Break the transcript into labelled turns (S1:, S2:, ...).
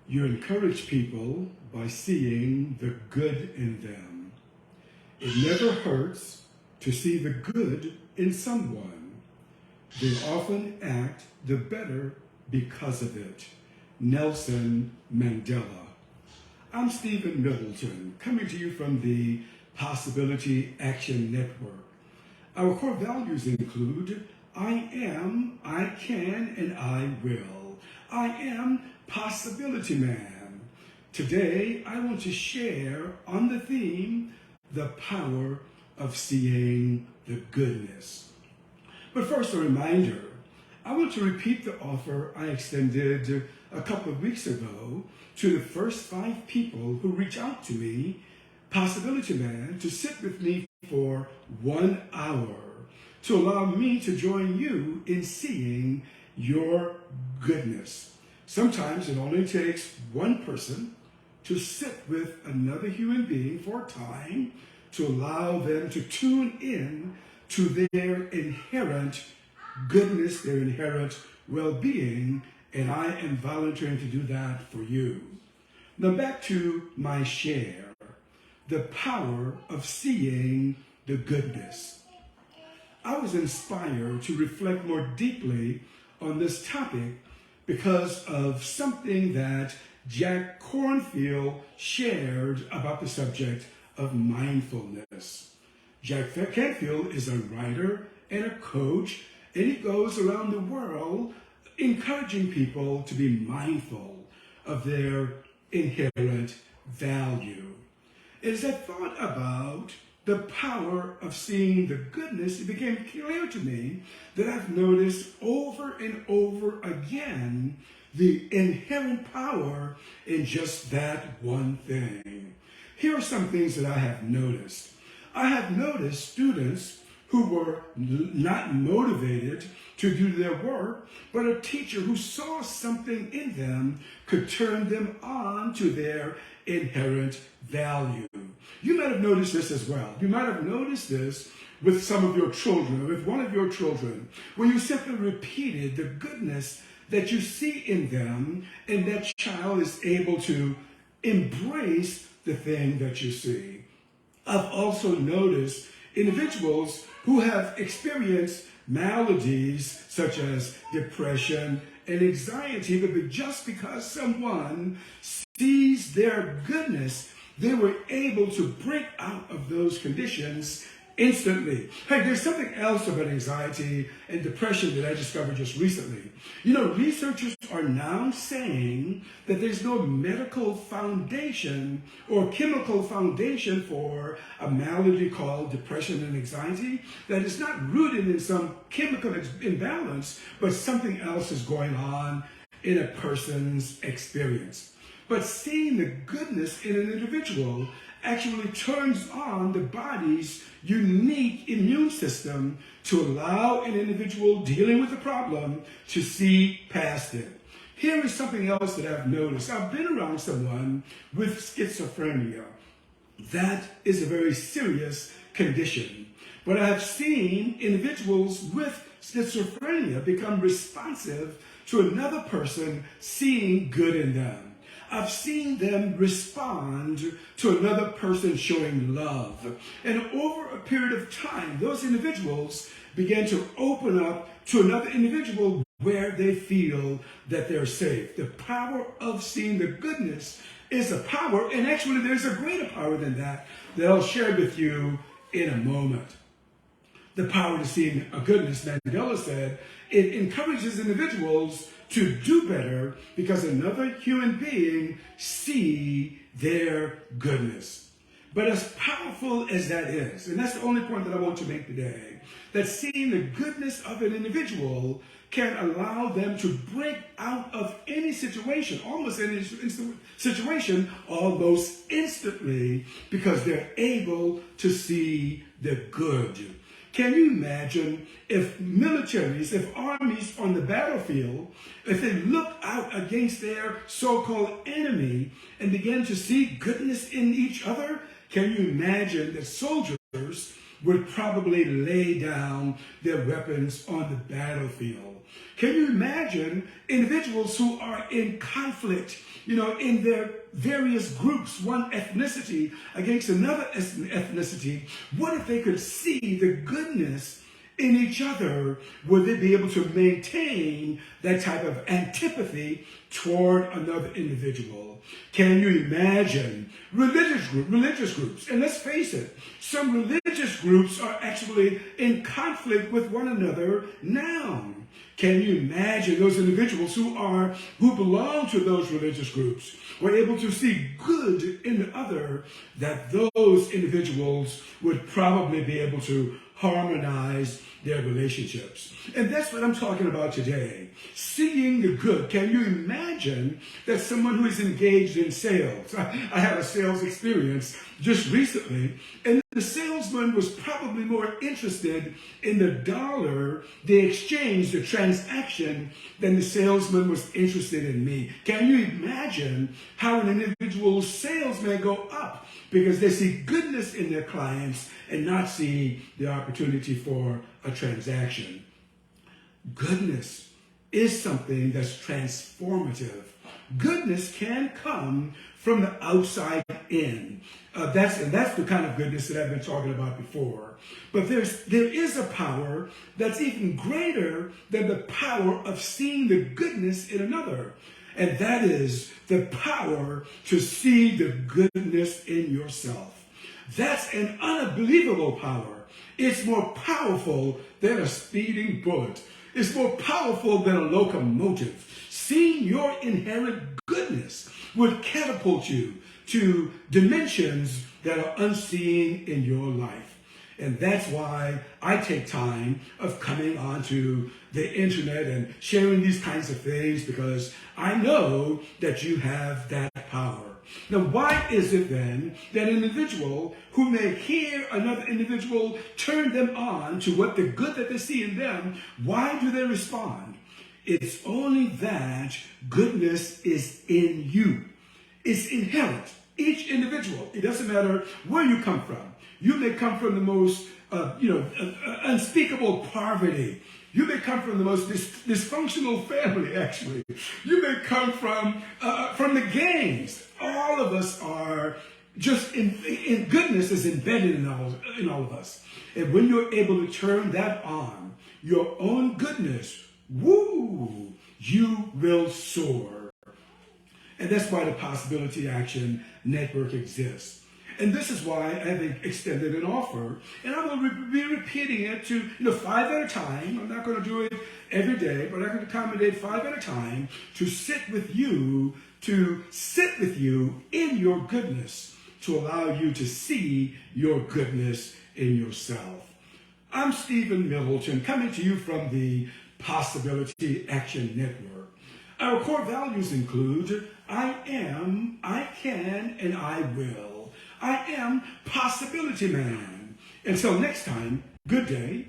S1: You encourage people by seeing the good in them. It never hurts to see the good in someone. They often act the better because of it. Nelson Mandela. I'm Stephen Middleton, coming to you from the Possibility Action Network. Our core values include I am, I can, and I will. I am Possibility Man. Today, I want to share on the theme, the power of seeing the goodness. But first, a reminder. I want to repeat the offer I extended a couple of weeks ago to the first 5 people who reach out to me, Possibility Man, to sit with me for 1 hour to allow me to join you in seeing your goodness. Sometimes it only takes one person to sit with another human being for a time to allow them to tune in to their inherent goodness, their inherent well-being, and I am volunteering to do that for you. Now back to my share, the power of seeing the goodness. I was inspired to reflect more deeply on this topic because of something that Jack Cornfield shared about the subject of mindfulness. Jack Canfield is a writer and a coach, and he goes around the world encouraging people to be mindful of their inherent value. As I thought about the power of seeing the goodness, it became clear to me that I've noticed over and over again the inherent power in just that one thing. Here are some things that I have noticed. I have noticed students who were not motivated to do their work, but a teacher who saw something in them could turn them on to their inherent value. You might have noticed this as well. You might have noticed this with some of your children, with one of your children, where you simply repeated the goodness that you see in them, and that child is able to embrace the thing that you see. I've also noticed individuals who have experienced maladies such as depression and anxiety, but just because someone sees their goodness, they were able to break out of those conditions instantly. Hey, there's something else about anxiety and depression that I discovered just recently. You know, researchers are now saying that there's no medical foundation or chemical foundation for a malady called depression and anxiety that is not rooted in some chemical imbalance, but something else is going on in a person's experience. But seeing the goodness in an individual actually turns on the body's unique immune system to allow an individual dealing with the problem to see past it. Here is something else that I've noticed. I've been around someone with schizophrenia. That is a very serious condition. But I have seen individuals with schizophrenia become responsive to another person seeing good in them. I've seen them respond to another person showing love. And over a period of time, those individuals began to open up to another individual where they feel that they're safe. The power of seeing the goodness is a power, and actually there's a greater power than that I'll share with you in a moment. The power to seeing a goodness, Mandela said, it encourages individuals to do better because another human being see their goodness. But as powerful as that is, and that's the only point that I want to make today, that seeing the goodness of an individual can allow them to break out of any situation, almost any situation, almost instantly, because they're able to see the good. Can you imagine if militaries, if armies on the battlefield, if they look out against their so-called enemy and begin to see goodness in each other? Can you imagine that soldiers would probably lay down their weapons on the battlefield. Can you imagine individuals who are in conflict, in their various groups, one ethnicity against another ethnicity? What if they could see the goodness in each other? Would they be able to maintain that type of antipathy toward another individual? Can you imagine religious groups? And let's face it, some religious groups are actually in conflict with one another now. Can you imagine those individuals who belong to those religious groups were able to see good in the other, that those individuals would probably be able to harmonize their relationships? And that's what I'm talking about today. Seeing the good. Can you imagine that someone who is engaged in sales? I had a sales experience just recently, and the salesman was probably more interested in the dollar, the exchange, the transaction, than the salesman was interested in me. Can you imagine how an individual's sales may go up because they see goodness in their clients and not see the opportunity for a transaction? Goodness is something that's transformative. Goodness can come from the outside in. That's the kind of goodness that I've been talking about before. But there is a power that's even greater than the power of seeing the goodness in another. And that is the power to see the goodness in yourself. That's an unbelievable power. It's more powerful than a speeding bullet. It's more powerful than a locomotive. Seeing your inherent goodness would catapult you to dimensions that are unseen in your life. And that's why I take time of coming onto the internet and sharing these kinds of things, because I know that you have that power. Now, why is it then that an individual who may hear another individual turn them on to what the good that they see in them, why do they respond? It's only that goodness is in you. It's inherent. Each individual, it doesn't matter where you come from. You may come from the most, unspeakable poverty. You may come from the most dysfunctional family, actually. You may come from the gangs. All of us are just in goodness is embedded in all of us. And when you're able to turn that on, your own goodness, woo, you will soar. And that's why the Possibility Action Network exists. And this is why I've extended an offer. And I'm going to be repeating it to 5 at a time. I'm not going to do it every day, but I can accommodate 5 at a time to sit with you in your goodness, to allow you to see your goodness in yourself. I'm Stephen Middleton, coming to you from the Possibility Action Network. Our core values include: I am, I can, and I will. I am Possibility Man. Until next time, good day